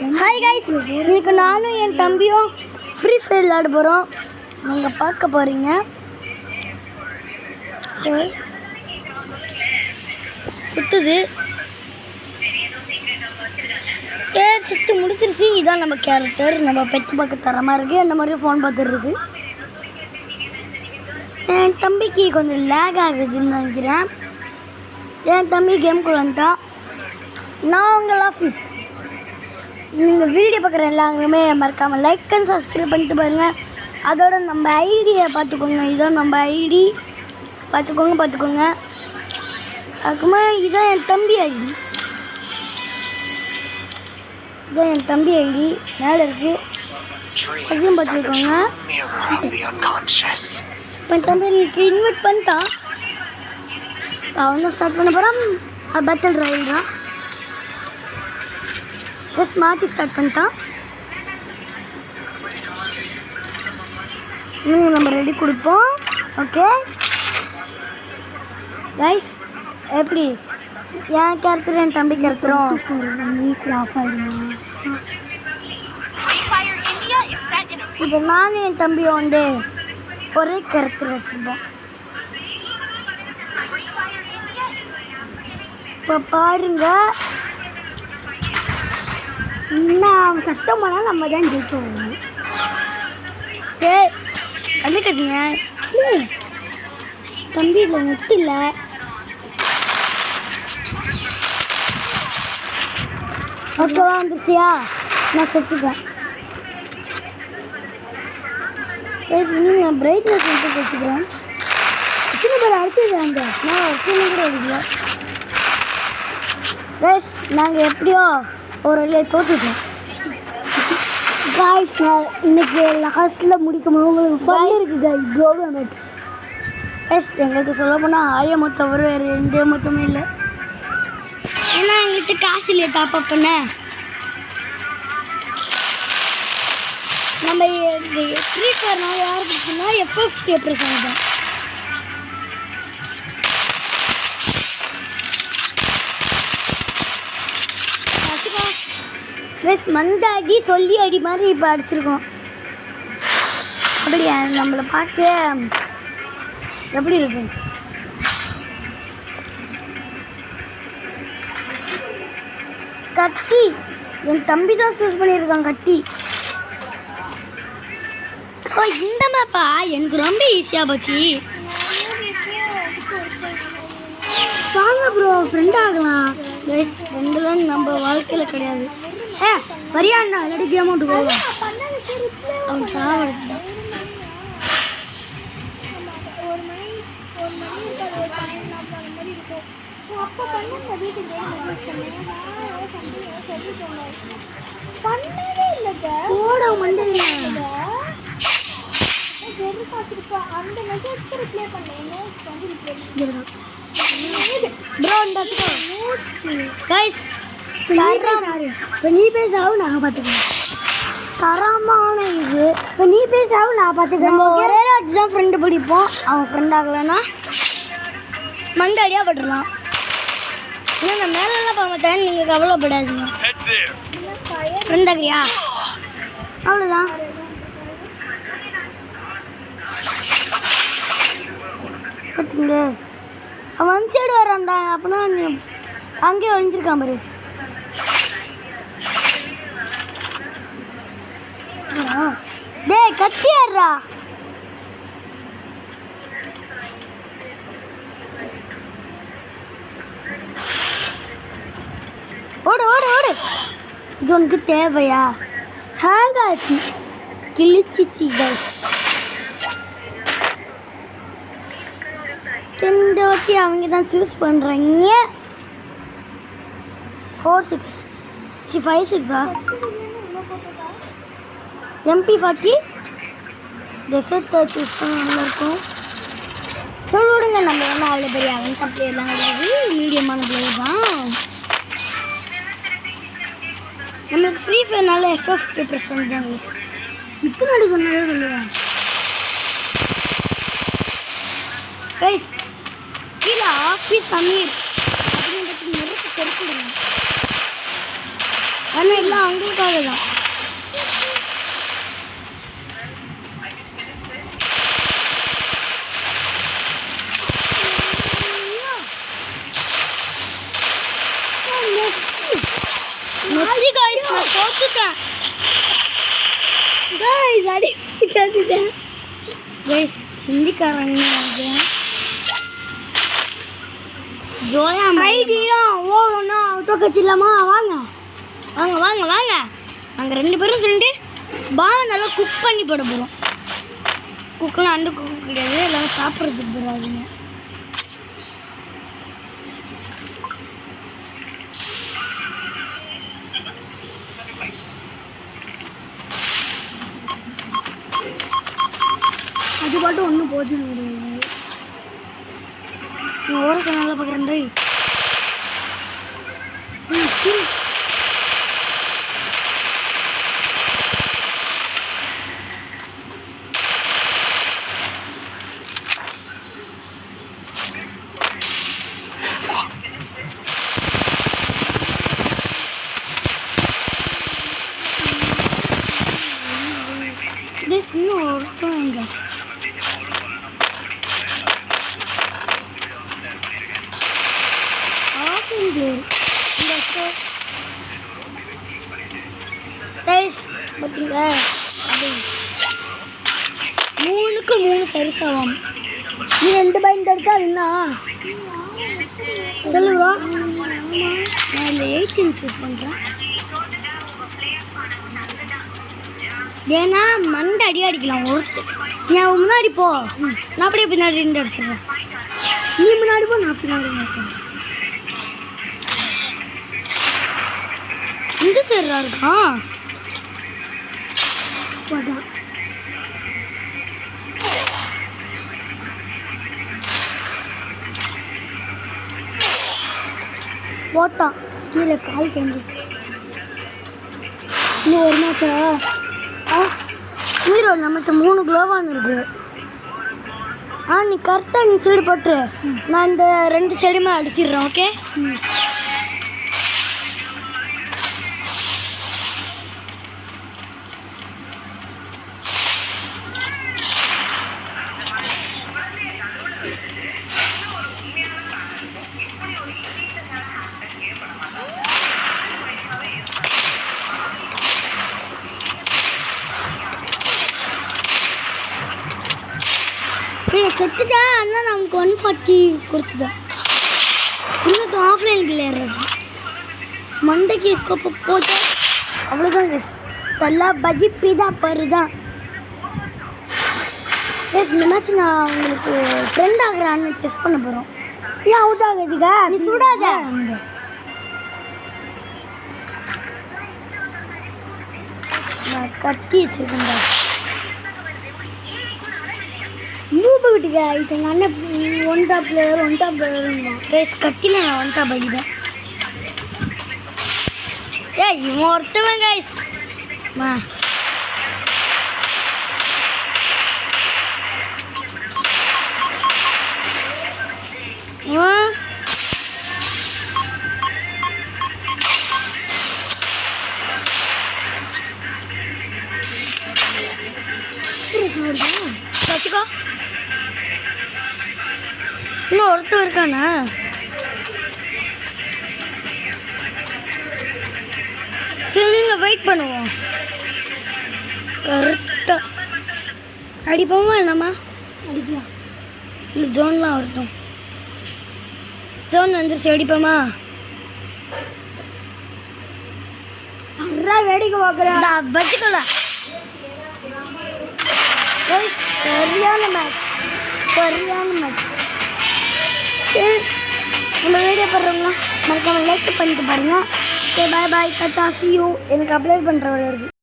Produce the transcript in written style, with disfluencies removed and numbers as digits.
Hi guys, இன்னைக்கு நானும் என் தம்பியும் ஃப்ரீ ஃபயர் விளையாட போகிறோம். நீங்கள் பார்க்க போகிறீங்க. சுற்றுது சுற்றி முடிச்சிருச்சு. இதான் நம்ம கேரக்டர். நம்ம பெற்று பார்க்க தரமாக இருக்குது. அந்த மாதிரி ஃபோன் பார்த்துருக்கு. என் தம்பிக்கு கொஞ்சம் லேக் ஆகுதுன்னு நினைக்கிறேன். என் தம்பி கேம்குள்ள வந்துட்டான். நான் உங்கள் ஆஃபீஸ். நீங்கள் வீடியோ பார்க்குற எல்லாருமே மறக்காமல் லைக் அண்ட் சப்ஸ்கிரைப் பண்ணிட்டு பாருங்கள். அதோட நம்ம ஐடியை பார்த்துக்கோங்க. இதான் நம்ம ஐடி. பார்த்துக்கோங்க. அதுக்குமா இதான் என் தம்பி ஐடி. மேலே இருக்குது. அதையும் பார்த்துக்கோங்க. இப்போ என் தம்பி எனக்கு இன்வைட் பண்ணிட்டான். அவன் தான் ஸ்டார்ட் பண்ண போகிறான். பேட்டில் ராயல் தான். மாற்றி ஸ்டார்ட் பண்ணிட்டான். நம்ம ரெடி கொடுப்போம். ஓகே கைஸ், எப்படி என் கேரக்டர் என் தம்பி கேரக்டரும் ஆஃப் ஆகிடும். இப்போ நானும் என் தம்பியும் வந்து ஒரே கேரக்டர் வச்சுருப்போம். இப்போ பாருங்க, நான் சத்தம் பண்ணால் நம்ம தான் ஜெயிப்போம். கண்டுக்கச்சுங்க தம்பி. இல்லை நெட் இல்லை. ஓகேவா வந்துருச்சியா? நான் செத்துப்பேன். நீங்கள் பிரைட்னஸ் வந்து வச்சுக்கிறேன். எத்தனை பேர் அடிச்சுக்கிறாங்க. நான் எத்தனை கூட அடிக்கல. கைஸ், நாங்கள் எப்படியோ ஒரு வழியை தோற்றுட்டோம். காய்ஸ், நான் இன்னைக்கு லாஸ்ட்டில் முடிக்கும் உங்களுக்கு ஃபன் இருக்குது காய்ஸ். கோகமெண்ட் எஸ் எங்களுக்கு சொல்ல போனால் ஆயிரம் தவிர வேறு எந்த மொத்தமும் இல்லை. ஏன்னா எங்கள்கிட்ட காசு இல்லையா டாப் அப் பண்ண. நம்ம ஃப்ரீ ஃபயர்னால யார் பிடிச்சுன்னா FFK பிரச்சனை தான். ப்ளஸ் மந்தாகி சொல்லி அடி மாதிரி இப்போ அடிச்சிருக்கோம். அப்படியா? நம்மளை பார்க்க எப்படி இருக்கும்? கத்தி என் தம்பி தான் சூஸ் பண்ணியிருக்கான். கத்தி ஓ இந்த மேப்பா எனக்கு ரொம்ப ஈஸியாக போச்சு. வாங்க ப்ரோ, ஃப்ரெண்ட் ஆகலாம். கைஸ், ஃப்ரெண்டுலாம் நம்ம வாழ்க்கையில் கிடையாது. வரியாண்ணா இல்லாட்டி கேம் அவுட்டு போகலாம். அவன் சாவடிச்சுட்டான். நீ பேசாவும் நான் பார்த்துக்கிறேன். தரமான இது. இப்போ நீ பேசாவும் நான் பார்த்துக்கிறேன். நம்ம ஒரே ராஜ் தான் ஃப்ரெண்டு பிடிப்போம். அவன் ஃப்ரெண்ட் ஆகலைன்னா மண்டாடியாக பட்டுடலாம். இல்லை நான் மேலெல்லாம் பார்க்க மாட்டேன். நீங்கள் கவலைப்படாதீங்க. ஃப்ரெண்ட் ஆகிறியா? அவ்வளோதான். பார்த்துங்க, அவன் அந்த சைடு வரான்டா. அப்படின்னா நீ அங்கேயே ஒழிஞ்சிருக்கான் பாரு. டேய் கத்தியாடுறா. ஓடு. இது உனக்கு தேவையா? ஹேங் ஆச்சு, கிழிச்சிச்சு கைஸ். இந்த வாட்டி அவங்க தான் சூஸ் பண்ணுறாங்க. 5-6 MP40 டெசர்ட்டை சூஸ் பண்ண நல்லாயிருக்கும். சொல்லுவிடுங்க, நம்ம என்ன அவ்வளோ பெரிய அவன் பிளேயர்லாம் கிடையாது. மீடியமான பிளேயர் தான். நம்மளுக்கு ஃப்ரீ ஃபயர்னால FFK பிரசன்ட் தான். இத்தனை அடி சொன்னாலே சொல்லுவேன் கைஸ். கீழே ஆஃபீஸ் அமீர் அப்படின்றது நெருப்பு கருப்பிடுங்க. ஆனால் எல்லாம் அவங்களுக்காக தான். நான் தோத்துட்டேன் ஹிந்திக்காரங்க ஜோயா ஐடியும் ஓடனா தோக்கச்சிடலாமா? வாங்க வாங்க வாங்க வாங்க. நாங்கள் 2 பேரும் சொல்லிட்டு பாவை நல்லா குக் பண்ணி போட போகிறோம். குக்கெலாம் அண்டு குக் கிடையாது, எல்லாம் சாப்பிட்றதுக்கு போகிறாதுங்க. அது பாட்டு ஒன்றும் போச்சுன்னு கிடையாது. நான் ஓரத்தை நல்லா பார்க்குறேன். இன்னும் ஒருத்தம் எங்க பார்த்தீங்களா? 3க்கு 3 சரிசமம். நீ 2 பாயிண்ட் எடுத்தா என்ன சொல்லுவா? நான் இல்லை 18 சூஸ் பண்ணுறேன். ஏன்னா மண்டை அடி அடிக்கலாம் ஒருத்தர். என் முன்னாடி போ, நான் அப்படியே பின்னாடி 2 அடிச்சிடுறேன். நீ முன்னாடி போ, நான் பின்னாடி அடிச்சிடுறேன். எங்கே சேர்றா இருக்கான்? போட்டான் கீழே கால் தெரிஞ்சிச்சு. இன்னும் ஒரு மேட்சா? உயிரோடு நம்மகிட்ட 3 குளோவான் இருக்கு. நீ கரெக்டாக நீ சைடு போட்டு நான் இந்த 2 சைடுமே அடிச்சிடுறேன். ஓகே செத்துட்டேன். ஆனால் நமக்கு 140 கொடுத்துட்டேன். இன்னும் ஆஃப்லைன் பிளேயர் மண்டைக்கு ஸ்கோப்பை போட்டு அவ்வளோதான் கஸ். நல்லா பஜ்ஜி பீதா பரு தான். இந்த மேட்ச் நான் உங்களுக்கு ஃப்ரெண்ட் ஆகிறான்னு டெஸ்ட் பண்ண போகிறோம். ஏன் அவுட் ஆகுதுக்கா? நீ சுடாத. நான் கட்டி வச்சுருக்கேன்டா. மூப்பிக்கிட்டு கைஸ் எங்கள் அண்ணன் 1 டாப் பிளேயர் கைஸ் கட்டில நான் 1 டாப் ஆகிட்டேன். இவன் ஒருத்தவன் கைஸ். வச்சுக்கோ. இன்னும் ஒருத்தர் இருக்கானா? சரி நீங்கள் வெயிட் பண்ணுவோம். கரெக்டாக அடிப்போமா என்னம்மா? அடிக்கலாம். இல்லை ஜோன்லாம் வரட்டும். ஜோன் வந்துருச்சு, அடிப்போமா? வேடிக்கை பார்க்குறேன். வச்சுக்கலாம். சரியான மேட்ச். சரி நம்ம வீடியோ போடுறவங்களா மறக்காம லைக் பண்ணிட்டு பாருங்கள். Okay bye bye. Tata, see you. எனக்கு அப்ளை பண்ணுற வரை இருக்குது.